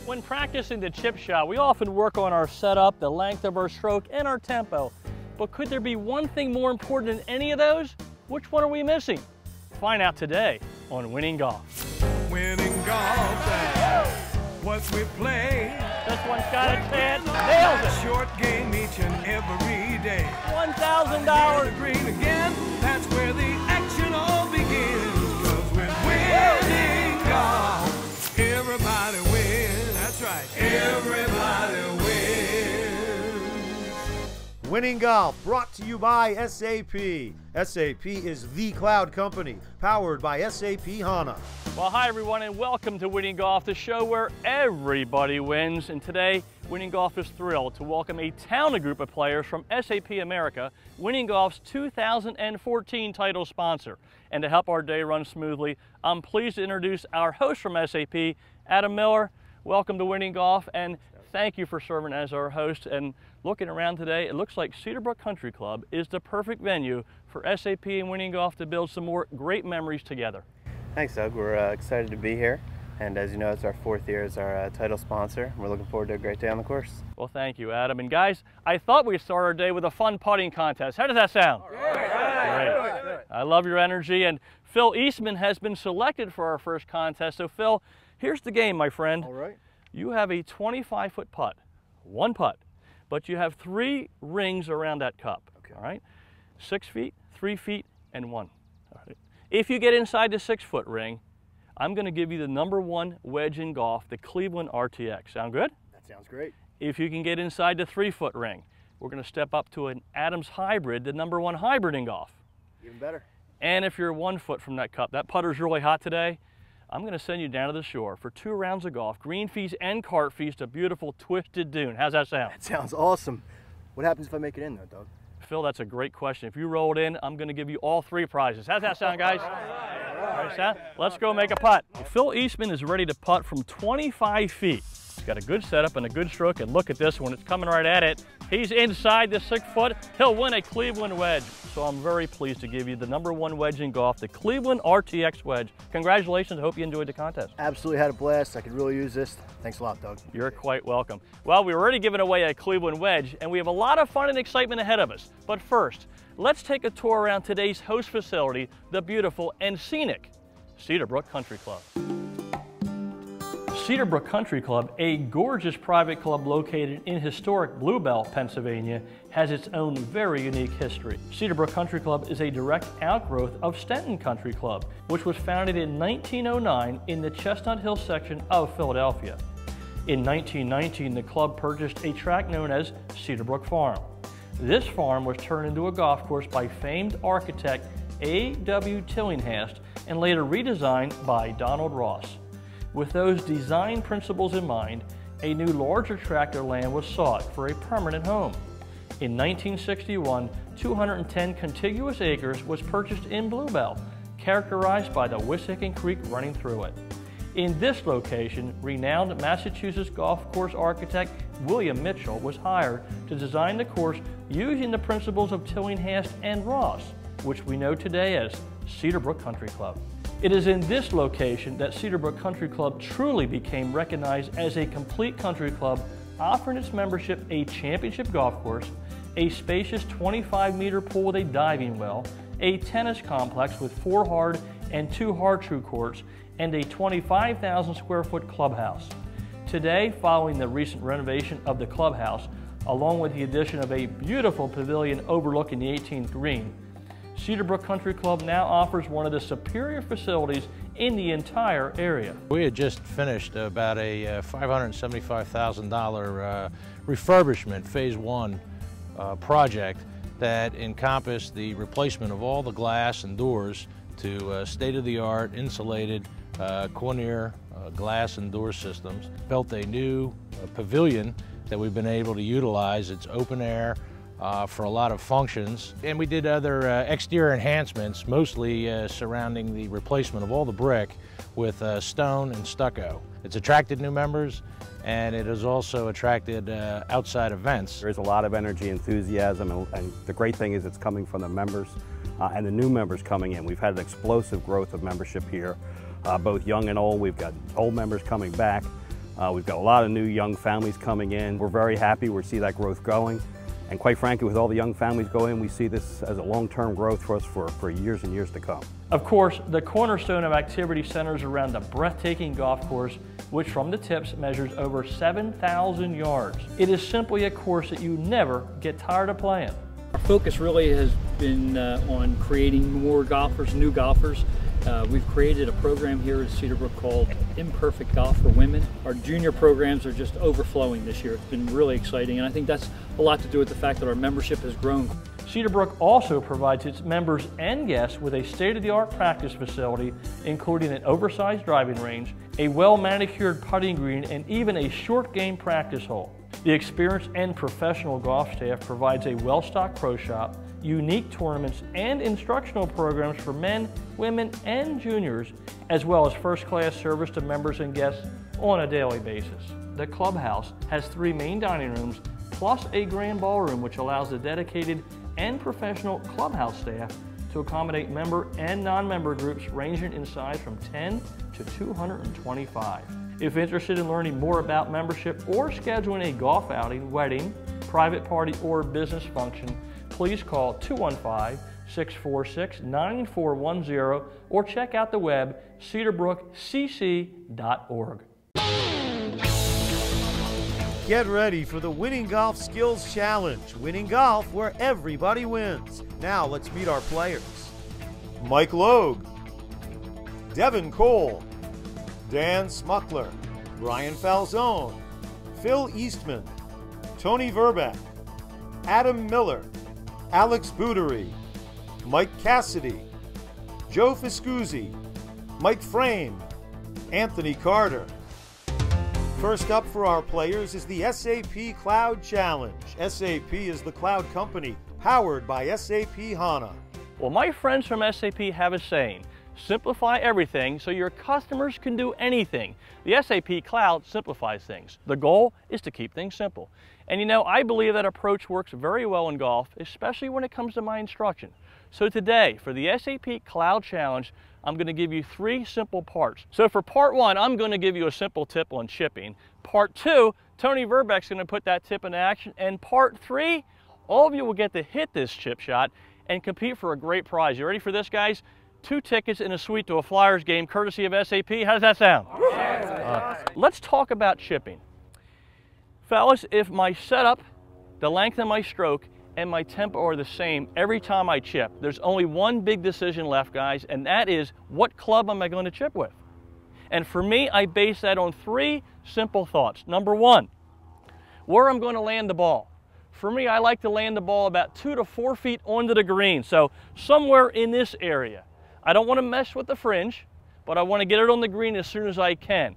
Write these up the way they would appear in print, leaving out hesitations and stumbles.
When practicing the chip shot, we often work on our setup, the length of our stroke, and our tempo. But could there be one thing more important than any of those? Which one are we missing? Find out today on Winning Golf. Winning golf, that's what we play. This one's got a chance. Nails it. Short game each and every day. $1,000. Green again, that's where the action all begins. 'Cause with winning golf, everybody wins. That's right, everybody wins. Winning Golf, brought to you by SAP. SAP is the cloud company, powered by SAP HANA. Well, hi everyone, and welcome to Winning Golf, the show where everybody wins. And today, Winning Golf is thrilled to welcome a talented group of players from SAP America, Winning Golf's 2014 title sponsor. And to help our day run smoothly, I'm pleased to introduce our host from SAP, Adam Miller. Welcome to Winning Golf, and thank you for serving as our host. And looking around today, it looks like Cedarbrook Country Club is the perfect venue for SAP and Winning Golf to build some more great memories together. Thanks, Doug. We're excited to be here. And as you know, it's our 4th year as our title sponsor. We're looking forward to a great day on the course. Well, thank you, Adam. And guys, I thought we'd start our day with a fun putting contest. How does that sound? Great. I love your energy. And Phil Eastman has been selected for our first contest. So Phil, here's the game, my friend. All right. You have a 25-foot putt, one putt, but you have 3 rings around that cup. Okay. All right? 6 feet, 3 feet, and 1. All right. If you get inside the 6-foot ring, I'm going to give you the #1 wedge in golf, the Cleveland RTX. Sound good? That sounds great. If you can get inside the 3-foot ring, we're going to step up to an Adams Hybrid, the #1 hybrid in golf. Even better. And if you're 1 foot from that cup, that putter's really hot today, I'm going to send you down to the shore for 2 rounds of golf, green fees and cart fees to beautiful Twisted Dune. How's that sound? That sounds awesome. What happens if I make it in though, Doug? Phil, that's a great question. If you roll it in, I'm going to give you all 3 prizes. How's that sound, guys? All right, Sam, let's go make a putt. Phil Eastman is ready to putt from 25 feet. He's got a good setup and a good stroke, and look at this one. It's coming right at it. He's inside the 6-foot. He'll win a Cleveland wedge. So I'm very pleased to give you the #1 wedge in golf, the Cleveland RTX wedge. Congratulations. I hope you enjoyed the contest. Absolutely had a blast. I could really use this. Thanks a lot, Doug. You're quite welcome. Well, we're already giving away a Cleveland wedge, and we have a lot of fun and excitement ahead of us. But first, let's take a tour around today's host facility, the beautiful and scenic Cedarbrook Country Club. Cedarbrook Country Club, a gorgeous private club located in historic Bluebell, Pennsylvania, has its own very unique history. Cedarbrook Country Club is a direct outgrowth of Stenton Country Club, which was founded in 1909 in the Chestnut Hill section of Philadelphia. In 1919, the club purchased a tract known as Cedarbrook Farm. This farm was turned into a golf course by famed architect A.W. Tillinghast and later redesigned by Donald Ross. With those design principles in mind, a new larger tract of land was sought for a permanent home. In 1961, 210 contiguous acres was purchased in Bluebell, characterized by the Wissahickon Creek running through it. In this location, renowned Massachusetts golf course architect William Mitchell was hired to design the course using the principles of Tillinghast and Ross, which we know today as Cedarbrook Country Club. It is in this location that Cedarbrook Country Club truly became recognized as a complete country club, offering its membership a championship golf course, a spacious 25-meter pool with a diving well, a tennis complex with 4 hard and 2 hard true courts, and a 25,000 square foot clubhouse. Today, following the recent renovation of the clubhouse, along with the addition of a beautiful pavilion overlooking the 18th green, Cedarbrook Country Club now offers one of the superior facilities in the entire area. We had just finished about a $575,000 refurbishment, phase 1 project that encompassed the replacement of all the glass and doors to state-of-the-art insulated Cornier glass and door systems. Built a new pavilion that we've been able to utilize. It's open air for a lot of functions. And we did other exterior enhancements, mostly surrounding the replacement of all the brick with stone and stucco. It's attracted new members, and it has also attracted outside events. There's a lot of energy, enthusiasm, and the great thing is it's coming from the members and the new members coming in. We've had an explosive growth of membership here, both young and old. We've got old members coming back. We've got a lot of new young families coming in. We're very happy. We see that growth going. And quite frankly, with all the young families going in, we see this as a long-term growth for us for years and years to come. Of course, the cornerstone of activity centers around the breathtaking golf course, which from the tips measures over 7,000 yards. It is simply a course that you never get tired of playing. Our focus really has been on creating more golfers, new golfers. We've created a program here at Cedarbrook called Imperfect Golf for Women. Our junior programs are just overflowing this year. It's been really exciting, and I think that's a lot to do with the fact that our membership has grown. Cedarbrook also provides its members and guests with a state-of-the-art practice facility, including an oversized driving range, a well-manicured putting green, and even a short game practice hole. The experienced and professional golf staff provides a well-stocked pro shop, unique tournaments, and instructional programs for men, women, and juniors, as well as first-class service to members and guests on a daily basis. The clubhouse has 3 main dining rooms, plus a grand ballroom, which allows the dedicated and professional clubhouse staff to accommodate member and non-member groups ranging in size from 10 to 225. If interested in learning more about membership or scheduling a golf outing, wedding, private party, or business function, please call 215-646-9410 or check out the web cedarbrookcc.org. Get ready for the Winning Golf Skills Challenge. Winning golf where everybody wins. Now let's meet our players. Mike Logue, Devin Cole, Dan Smuckler, Brian Falzone, Phil Eastman, Tony Verbeck, Adam Miller, Alex Boudery, Mike Cassidy, Joe Fiscuzzi, Mike Frame, Anthony Carter. First up for our players is the SAP Cloud Challenge. SAP is the cloud company powered by SAP HANA. Well, my friends from SAP have a saying, simplify everything so your customers can do anything. The SAP Cloud simplifies things. The goal is to keep things simple. And you know, I believe that approach works very well in golf, especially when it comes to my instruction. So today, for the SAP Cloud Challenge, I'm going to give you 3 simple parts. So for part 1, I'm going to give you a simple tip on chipping. Part 2, Tony Verbeck's going to put that tip in action. And part 3, all of you will get to hit this chip shot and compete for a great prize. You ready for this, guys? 2 tickets and a suite to a Flyers game courtesy of SAP. How does that sound? Let's talk about chipping. Fellas, if my setup, the length of my stroke, and my tempo are the same every time I chip, there's only one big decision left, guys, and that is, what club am I going to chip with? And for me, I base that on 3 simple thoughts. Number 1, where I'm going to land the ball. For me, I like to land the ball about 2 to 4 feet onto the green, so somewhere in this area. I don't want to mess with the fringe, but I want to get it on the green as soon as I can.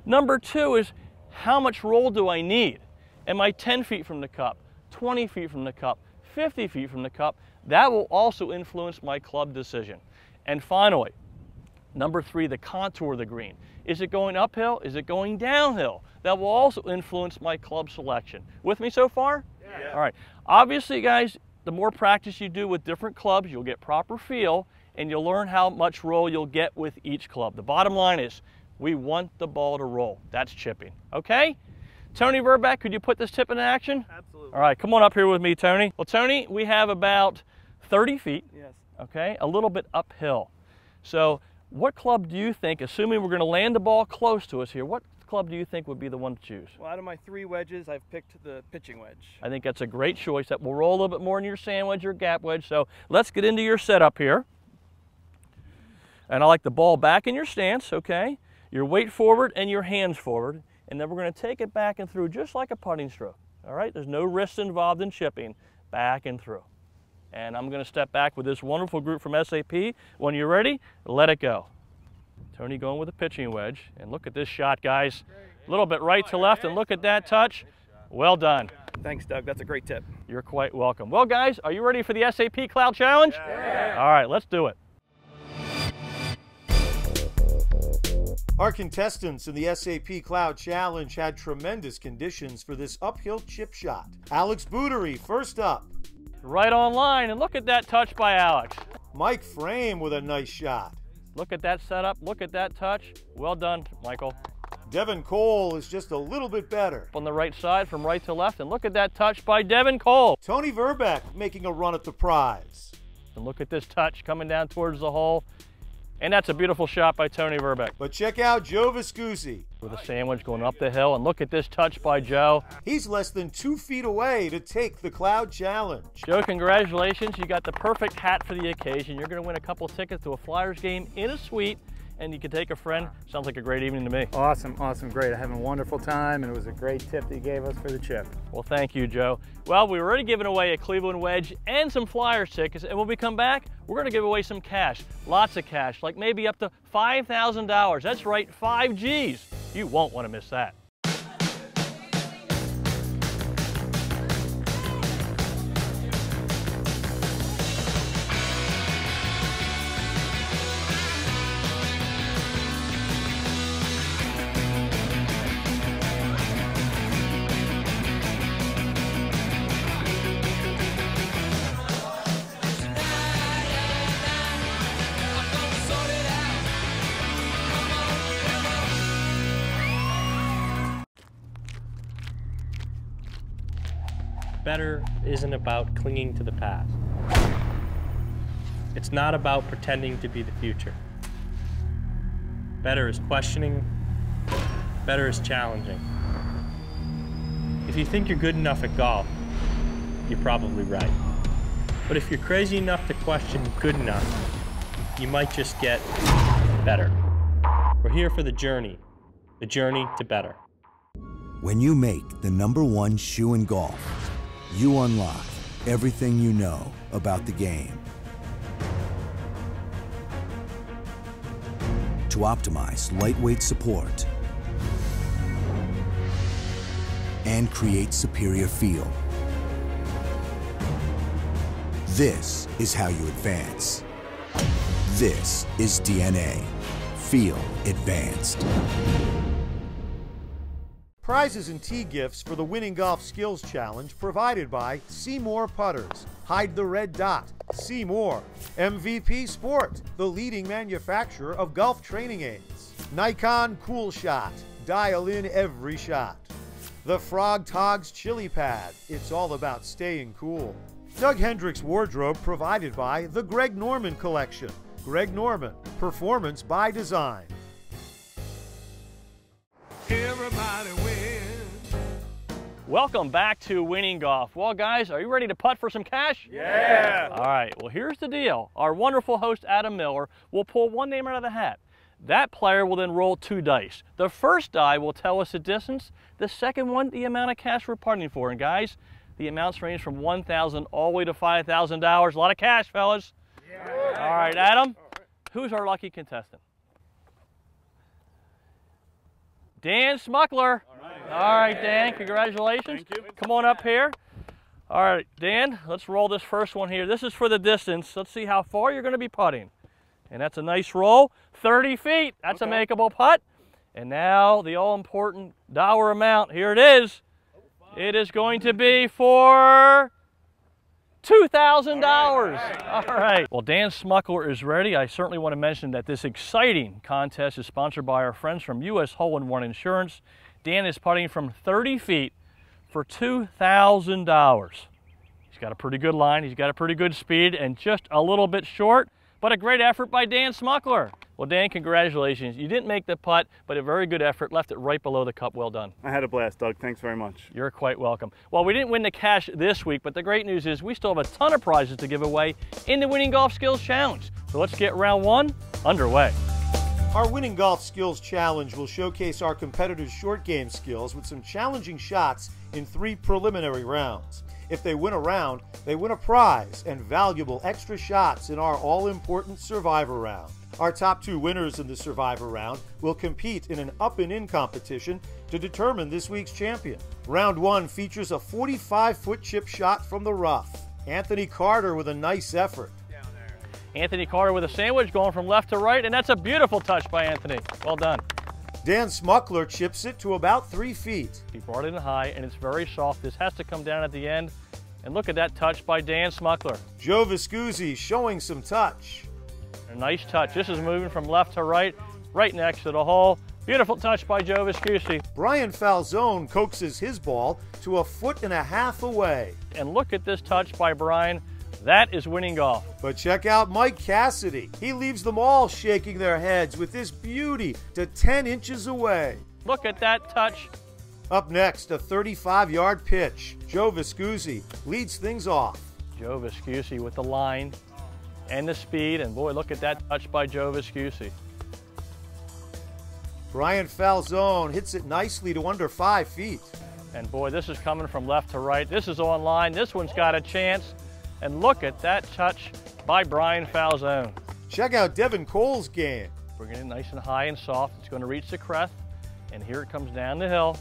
Number 2 is, how much roll do I need? Am I 10 feet from the cup, 20 feet from the cup, 50 feet from the cup? That will also influence my club decision. And finally, number 3, the contour of the green. Is it going uphill? Is it going downhill? That will also influence my club selection. With me so far? Yeah. All right. Obviously, guys, the more practice you do with different clubs, you'll get proper feel, and you'll learn how much roll you'll get with each club. The bottom line is, we want the ball to roll. That's chipping. Okay? Tony Verbeck, could you put this tip in action? Absolutely. All right, come on up here with me, Tony. Well, Tony, we have about 30 feet, Yes. okay, a little bit uphill. So what club do you think, assuming we're going to land the ball close to us here, what club do you think would be the one to choose? Well, out of my 3 wedges, I've picked the pitching wedge. I think that's a great choice. That will roll a little bit more in your sand wedge or gap wedge. So let's get into your setup here. And I like the ball back in your stance, okay? Your weight forward and your hands forward. And then we're going to take it back and through just like a putting stroke. All right, there's no wrist involved in chipping. Back and through. And I'm going to step back with this wonderful group from SAP. When you're ready, let it go. Tony going with a pitching wedge. And look at this shot, guys. A little bit right to left, and look at that touch. Well done. Thanks, Doug. That's a great tip. You're quite welcome. Well, guys, are you ready for the SAP Cloud Challenge? Yeah. All right, let's do it. Our contestants in the SAP Cloud Challenge had tremendous conditions for this uphill chip shot. Alex Boudery first up. Right on line, and look at that touch by Alex. Mike Frame with a nice shot. Look at that setup, look at that touch. Well done, Michael. Devin Cole is just a little bit better. On the right side from right to left, and look at that touch by Devin Cole. Tony Verbeck making a run at the prize. And look at this touch coming down towards the hole. And that's a beautiful shot by Tony Verbeck. But check out Joe Viscusi. With a sandwich going up the hill, and look at this touch by Joe. He's less than 2 feet away to take the Cloud Challenge. Joe, congratulations. You got the perfect hat for the occasion. You're going to win a couple tickets to a Flyers game in a suite, and you can take a friend. Sounds like a great evening to me. Awesome, awesome, great. I'm having a wonderful time, and it was a great tip that you gave us for the chip. Well, thank you, Joe. Well, we were already giving away a Cleveland wedge and some Flyers tickets, and when we come back, we're going to give away some cash, lots of cash, like maybe up to $5,000. That's right, 5 G's. You won't want to miss that. Better isn't about clinging to the past. It's not about pretending to be the future. Better is questioning. Better is challenging. If you think you're good enough at golf, you're probably right. But if you're crazy enough to question good enough, you might just get better. We're here for the journey to better. When you make the #1 shoe in golf, you unlock everything you know about the game. To optimize lightweight support and create superior feel. This is how you advance. This is DNA. Feel advanced. Prizes and tee gifts for the Winning Golf Skills Challenge provided by Seymour Putters. Hide the red dot. Seymour. MVP Sport, the leading manufacturer of golf training aids. Nikon Cool Shot. Dial in every shot. The Frog Togs Chili Pad. It's all about staying cool. Doug Hendricks Wardrobe provided by the Greg Norman Collection. Greg Norman. Performance by design. Everybody wins. Welcome back to Winning Golf. Well, guys, are you ready to putt for some cash? Yeah! All right, well, here's the deal. Our wonderful host, Adam Miller, will pull one name out of the hat. That player will then roll 2 dice. The first die will tell us the distance. The second one, the amount of cash we're putting for. And guys, the amounts range from $1,000 all the way to $5,000. A lot of cash, fellas. Yeah. All right, Adam, who's our lucky contestant? Dan Smuckler. All right, Dan, congratulations. Thank you. Come on up here. All right, Dan, let's roll this first one here. This is for the distance. Let's see how far you're going to be putting. And that's a nice roll, 30 feet. That's a makeable putt. And now the all-important dollar amount. Here it is. It is going to be for $2,000. All right. Well, Dan Smuckler is ready. I certainly want to mention that this exciting contest is sponsored by our friends from U.S. Hole-in-One Insurance. Dan is putting from 30 feet for $2,000. He's got a pretty good line. He's got a pretty good speed and just a little bit short, but a great effort by Dan Smuckler. Well, Dan, congratulations. You didn't make the putt, but a very good effort. Left it right below the cup. Well done. I had a blast, Doug. Thanks very much. You're quite welcome. Well, we didn't win the cash this week, but the great news is we still have a ton of prizes to give away in the Winning Golf Skills Challenge. So let's get round 1 underway. Our Winning Golf Skills Challenge will showcase our competitors' short game skills with some challenging shots in 3 preliminary rounds. If they win a round, they win a prize and valuable extra shots in our all-important Survivor round. Our top 2 winners in the Survivor round will compete in an up and in competition to determine this week's champion. Round 1 features a 45-foot chip shot from the rough. Anthony Carter with a nice effort. Anthony Carter with a sandwich going from left to right, and that's a beautiful touch by Anthony. Well done. Dan Smuckler chips it to about 3 feet. He brought it in high, and it's very soft. This has to come down at the end. And look at that touch by Dan Smuckler. Joe Viscusi showing some touch. A nice touch. This is moving from left to right, right next to the hole. Beautiful touch by Joe Viscusi. Brian Falzone coaxes his ball to 1.5 feet away. And look at this touch by Brian. That is winning golf. But check out Mike Cassidy. He leaves them all shaking their heads with this beauty to 10 inches away. Look at that touch. Up next, a 35-yard pitch. Joe Viscusi leads things off. Joe Viscusi with the line and the speed, and boy, look at that touch by Joe Viscusi. Brian Falzone hits it nicely to under 5 feet. And boy, this is coming from left to right. This is on line. This one's got a chance. And look at that touch by Brian Falzone. Check out Devin Cole's game. Bringing it nice and high and soft. It's going to reach the crest, and here it comes down the hill.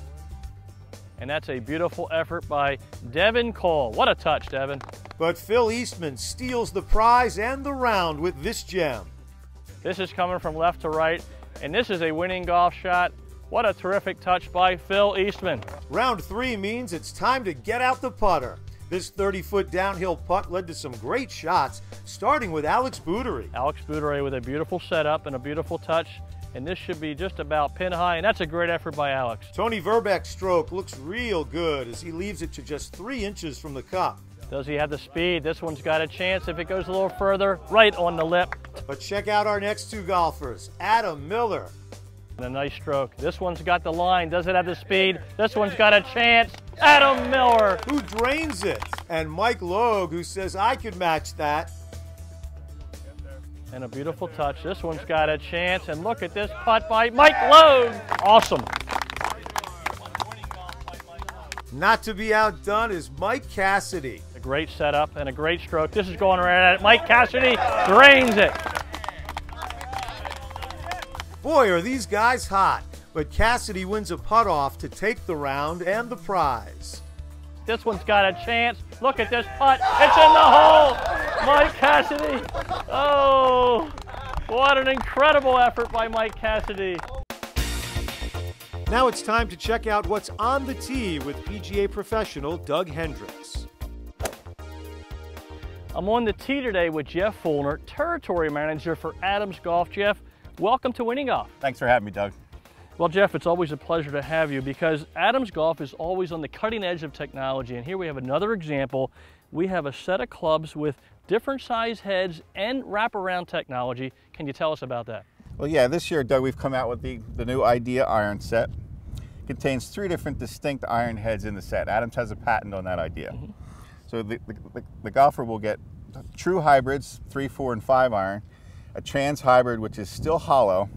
And that's a beautiful effort by Devin Cole. What a touch, Devin. But Phil Eastman steals the prize and the round with this gem. This is coming from left to right, and this is a winning golf shot. What a terrific touch by Phil Eastman. Round 3 means it's time to get out the putter. This 30-foot downhill putt led to some great shots, starting with Alex Boudery. Alex Boudery with a beautiful setup and a beautiful touch, and this should be just about pin high, and that's a great effort by Alex. Tony Verbeck's stroke looks real good as he leaves it to just 3 inches from the cup. Does he have the speed? This one's got a chance if it goes a little further, right on the lip. But check out our next 2 golfers, Adam Miller. And a nice stroke. This one's got the line. Does it have the speed? This one's got a chance. Adam Miller. Who drains it. And Mike Logue, who says, I could match that. And a beautiful touch. This one's got a chance. And look at this putt by Mike Logue. Awesome. Not to be outdone is Mike Cassidy. A great setup and a great stroke. This is going right at it. Mike Cassidy drains it. Boy, are these guys hot. But Cassidy wins a putt off to take the round and the prize. This one's got a chance. Look at this putt. It's in the hole. Mike Cassidy. Oh, what an incredible effort by Mike Cassidy. Now it's time to check out what's on the tee with PGA professional Doug Hendricks. I'm on the tee today with Jeff Fulner, Territory Manager for Adams Golf. Jeff, welcome to Winning Golf. Thanks for having me, Doug. Well, Jeff, it's always a pleasure to have you because Adams Golf is always on the cutting edge of technology. And here we have another example. We have a set of clubs with different size heads and wraparound technology. Can you tell us about that? Well, yeah, this year, Doug, we've come out with the new Idea iron set. It contains 3 different distinct iron heads in the set. Adams has a patent on that idea. Mm-hmm. So the golfer will get true hybrids, 3, 4, and 5 iron, a trans hybrid, which is still hollow,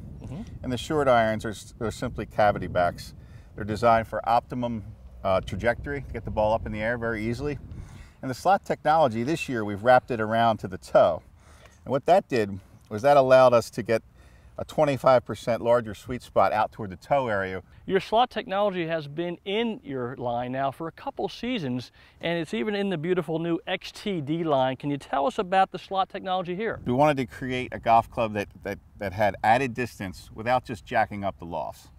and the short irons are simply cavity backs. They're designed for optimum trajectory to get the ball up in the air very easily. And the slot technology this year, we've wrapped it around to the toe. And what that did was that allowed us to get a 25% larger sweet spot out toward the toe area. Your slot technology has been in your line now for a couple seasons, and it's even in the beautiful new XTD line. Can you tell us about the slot technology here? We wanted to create a golf club that had added distance without just jacking up the lofts.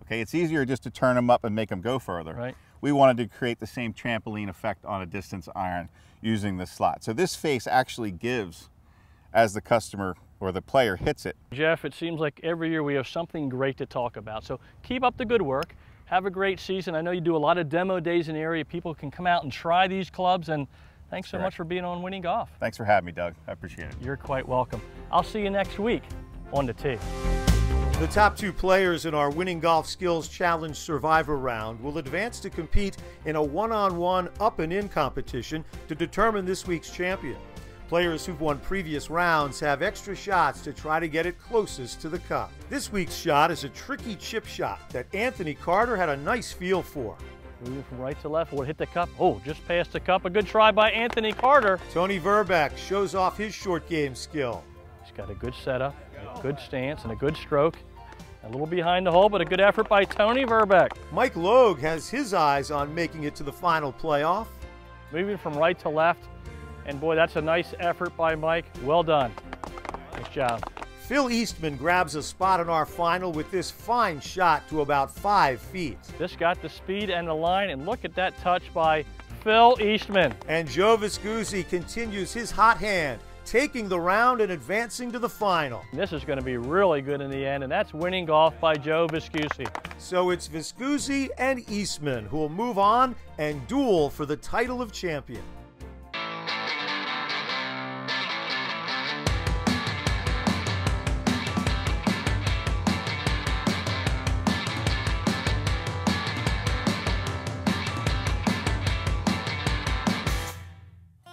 Okay, it's easier just to turn them up and make them go further. Right. We wanted to create the same trampoline effect on a distance iron using the slot. So this face actually gives as the customer or the player hits it. Jeff, it seems like every year we have something great to talk about. So keep up the good work. Have a great season. I know you do a lot of demo days in the area. People can come out and try these clubs, and thanks so much for being on Winning Golf. Thanks for having me, Doug. I appreciate it. You're quite welcome. I'll see you next week on the tee. The top 2 players in our Winning Golf Skills Challenge Survivor round will advance to compete in a one-on-one up and in competition to determine this week's champion. Players who've won previous rounds have extra shots to try to get it closest to the cup. This week's shot is a tricky chip shot that Anthony Carter had a nice feel for. Moving from right to left, will it hit the cup? Oh, just past the cup. A good try by Anthony Carter. Tony Verbeck shows off his short game skill. He's got a good setup, a good stance, and a good stroke. A little behind the hole, but a good effort by Tony Verbeck. Mike Logue has his eyes on making it to the final playoff. Moving from right to left. And boy, that's a nice effort by Mike. Well done. Nice job. Phil Eastman grabs a spot in our final with this fine shot to about 5 feet. This got the speed and the line, and look at that touch by Phil Eastman. And Joe Viscusi continues his hot hand, taking the round and advancing to the final. This is going to be really good in the end, and that's Winning Golf by Joe Viscusi. So it's Viscusi and Eastman who will move on and duel for the title of champion.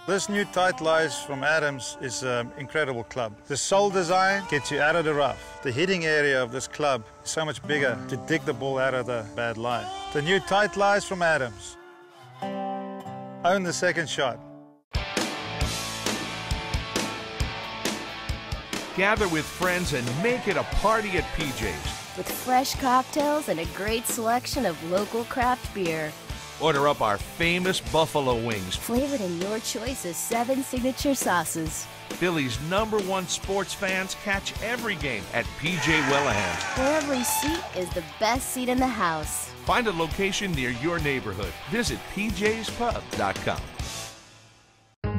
This new Tight Lies from Adams is an incredible club. The sole design gets you out of the rough. The hitting area of this club is so much bigger to dig the ball out of the bad lie. The new Tight Lies from Adams. Own the second shot. Gather with friends and make it a party at PJ's. With fresh cocktails and a great selection of local craft beer. Order up our famous buffalo wings, flavored in your choice of 7 signature sauces. Philly's #1 sports fans catch every game at PJ Wellaham, where every seat is the best seat in the house. Find a location near your neighborhood. Visit pjspub.com.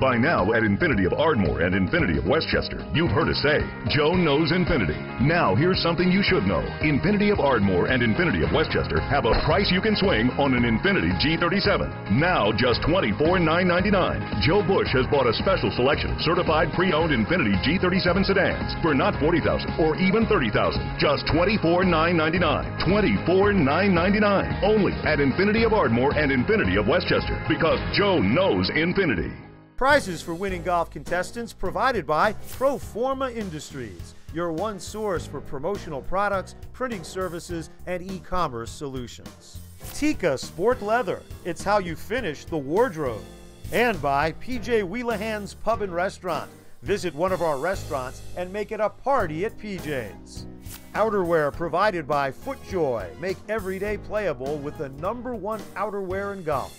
By now at Infinity of Ardmore and Infinity of Westchester, you've heard us say, Joe knows Infinity. Now here's something you should know. Infinity of Ardmore and Infinity of Westchester have a price you can swing on an Infinity G37. Now just $24,999. Joe Bush has bought a special selection of certified pre-owned Infinity G37 sedans for not $40,000 or even $30,000. Just $24,999. $24,999. Only at Infinity of Ardmore and Infinity of Westchester, because Joe knows Infinity. Prizes for Winning Golf contestants provided by Proforma Industries, your one source for promotional products, printing services, and e-commerce solutions. Tika Sport Leather, it's how you finish the wardrobe. And by PJ Whelahan's Pub and Restaurant. Visit one of our restaurants and make it a party at PJ's. Outerwear provided by FootJoy. Make every day playable with the #1 outerwear in golf.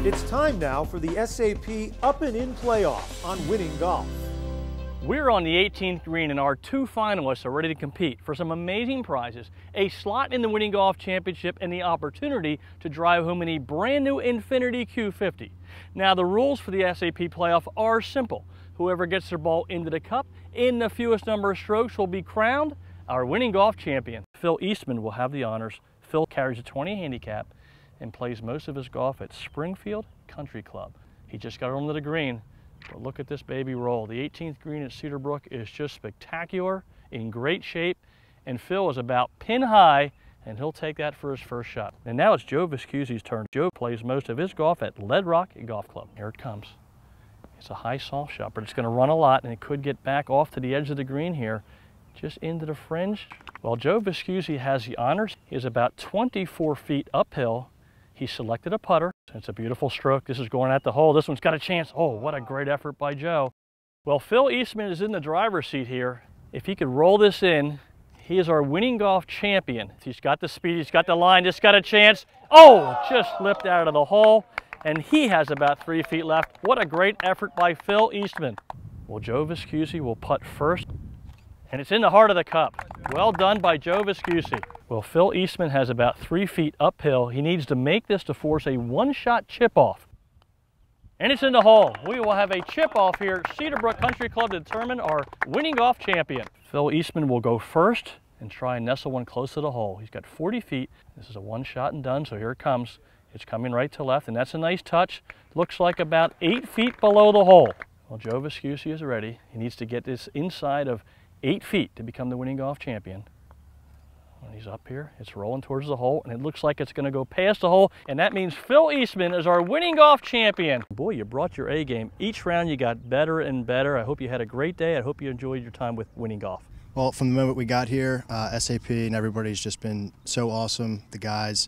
It's time now for the SAP Up and In playoff on Winning Golf. We're on the 18th green and our 2 finalists are ready to compete for some amazing prizes, a slot in the Winning Golf Championship and the opportunity to drive home in a brand new Infinity Q50. Now the rules for the SAP playoff are simple. Whoever gets their ball into the cup in the fewest number of strokes will be crowned our Winning Golf Champion. Phil Eastman will have the honors. Phil carries a 20 handicap and plays most of his golf at Springfield Country Club. He just got onto the green, but look at this baby roll. The 18th green at Cedarbrook is just spectacular, in great shape, and Phil is about pin high, and he'll take that for his first shot. And now it's Joe Viscusi's turn. Joe plays most of his golf at Lead Rock Golf Club. Here it comes. It's a high soft shot, but it's going to run a lot, and it could get back off to the edge of the green here, just into the fringe. Well, Joe Viscusi has the honors. He is about 24 feet uphill. He selected a putter. It's a beautiful stroke. This is going at the hole. This one's got a chance. Oh, what a great effort by Joe. Well, Phil Eastman is in the driver's seat here. If he could roll this in, he is our Winning Golf Champion. He's got the speed, he's got the line, just got a chance. Oh, just slipped out of the hole, and he has about 3 feet left. What a great effort by Phil Eastman. Well, Joe Viscusi will putt first, and it's in the heart of the cup. Well done by Joe Viscusi. Well, Phil Eastman has about 3 feet uphill. He needs to make this to force a one-shot chip-off. And it's in the hole. We will have a chip-off here at Cedarbrook Country Club to determine our Winning Golf Champion. Phil Eastman will go first and try and nestle one close to the hole. He's got 40 feet. This is a one-shot and done, so here it comes. It's coming right to left, and that's a nice touch. Looks like about 8 feet below the hole. Well, Joe Viscusi is ready. He needs to get this inside of 8 feet to become the Winning Golf Champion. When he's up here, it's rolling towards the hole, and it looks like it's going to go past the hole, and that means Phil Eastman is our Winning Golf Champion. Boy, you brought your A game. Each round you got better and better. I hope you had a great day. I hope you enjoyed your time with Winning Golf. Well, from the moment we got here, SAP and everybody's just been so awesome. The guys,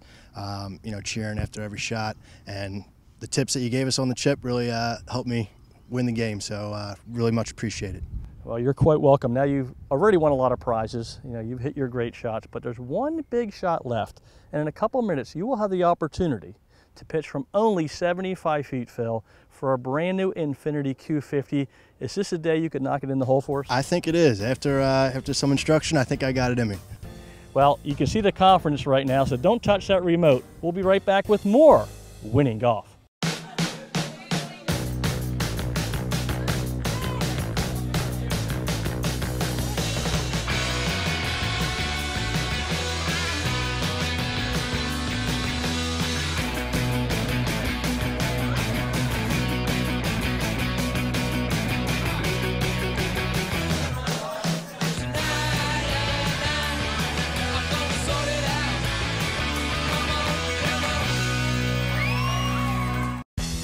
you know, cheering after every shot, and the tips that you gave us on the chip really helped me win the game, so really much appreciated. Well, you're quite welcome. Now you've already won a lot of prizes. You know, you've hit your great shots, but there's one big shot left. And in a couple of minutes, you will have the opportunity to pitch from only 75 feet, Phil, for a brand new Infinity Q50. Is this a day you could knock it in the hole for us? I think it is. After some instruction, I think I got it in me. Well, you can see the confidence right now, so don't touch that remote. We'll be right back with more Winning Golf.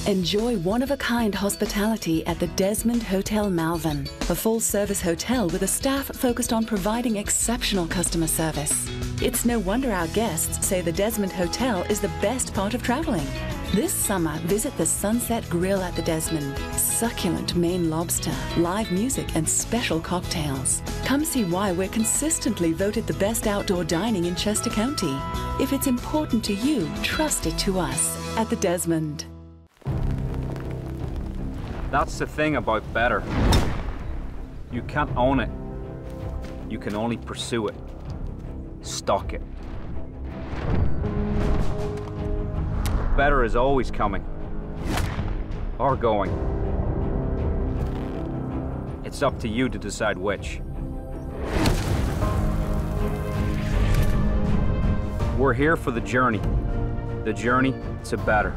Enjoy one-of-a-kind hospitality at the Desmond Hotel Malvern, a full-service hotel with a staff focused on providing exceptional customer service. It's no wonder our guests say the Desmond Hotel is the best part of traveling. This summer, visit the Sunset Grill at the Desmond. Succulent Maine lobster, live music, and special cocktails. Come see why we're consistently voted the best outdoor dining in Chester County. If it's important to you, trust it to us at the Desmond. That's the thing about better. You can't own it. You can only pursue it. Stalk it. Better is always coming. Or going. It's up to you to decide which. We're here for the journey to better.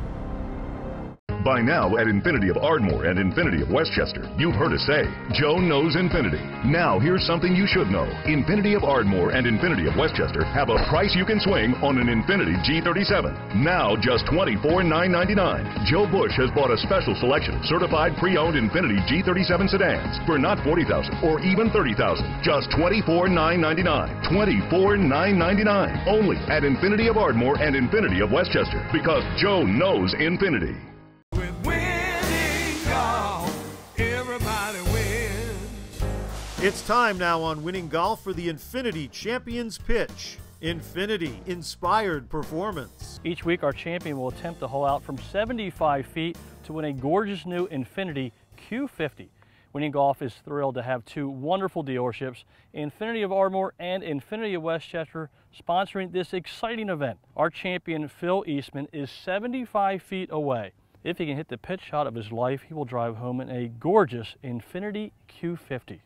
By now, at Infinity of Ardmore and Infinity of Westchester, you've heard us say, Joe knows Infinity. Now, here's something you should know. Infinity of Ardmore and Infinity of Westchester have a price you can swing on an Infinity G37. Now, just $24,999. Joe Bush has bought a special selection of certified pre-owned Infinity G37 sedans for not $40,000 or even $30,000. Just $24,999. $24,999. Only at Infinity of Ardmore and Infinity of Westchester, because Joe knows Infinity. It's time now on Winning Golf for the Infinity Champions Pitch. Infinity Inspired Performance. Each week our champion will attempt to hole out from 75 feet to win a gorgeous new Infinity Q50. Winning Golf is thrilled to have two wonderful dealerships, Infinity of Ardmore and Infinity of Westchester, sponsoring this exciting event. Our champion, Phil Eastman, is 75 feet away. If he can hit the pitch shot of his life, he will drive home in a gorgeous Infinity Q50.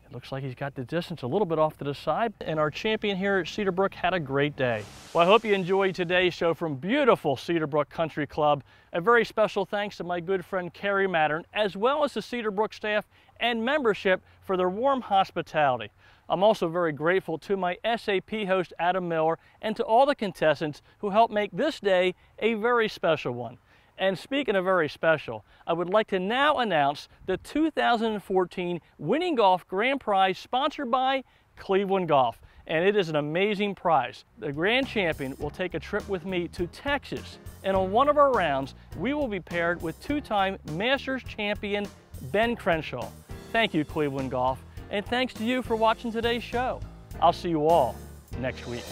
It looks like he's got the distance a little bit off to the side, and our champion here at Cedarbrook had a great day. Well, I hope you enjoyed today's show from beautiful Cedarbrook Country Club. A very special thanks to my good friend Carrie Mattern, as well as the Cedarbrook staff and membership for their warm hospitality. I'm also very grateful to my SAP host Adam Miller and to all the contestants who helped make this day a very special one. And speaking of very special, I would like to now announce the 2014 Winning Golf Grand Prize sponsored by Cleveland Golf. And it is an amazing prize. The grand champion will take a trip with me to Texas. And on one of our rounds, we will be paired with two-time Masters champion Ben Crenshaw. Thank you, Cleveland Golf. And thanks to you for watching today's show. I'll see you all next week.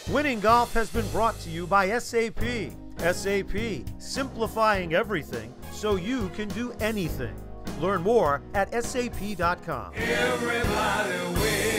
Winning Golf has been brought to you by SAP. SAP, simplifying everything so you can do anything. Learn more at sap.com. Everybody wins.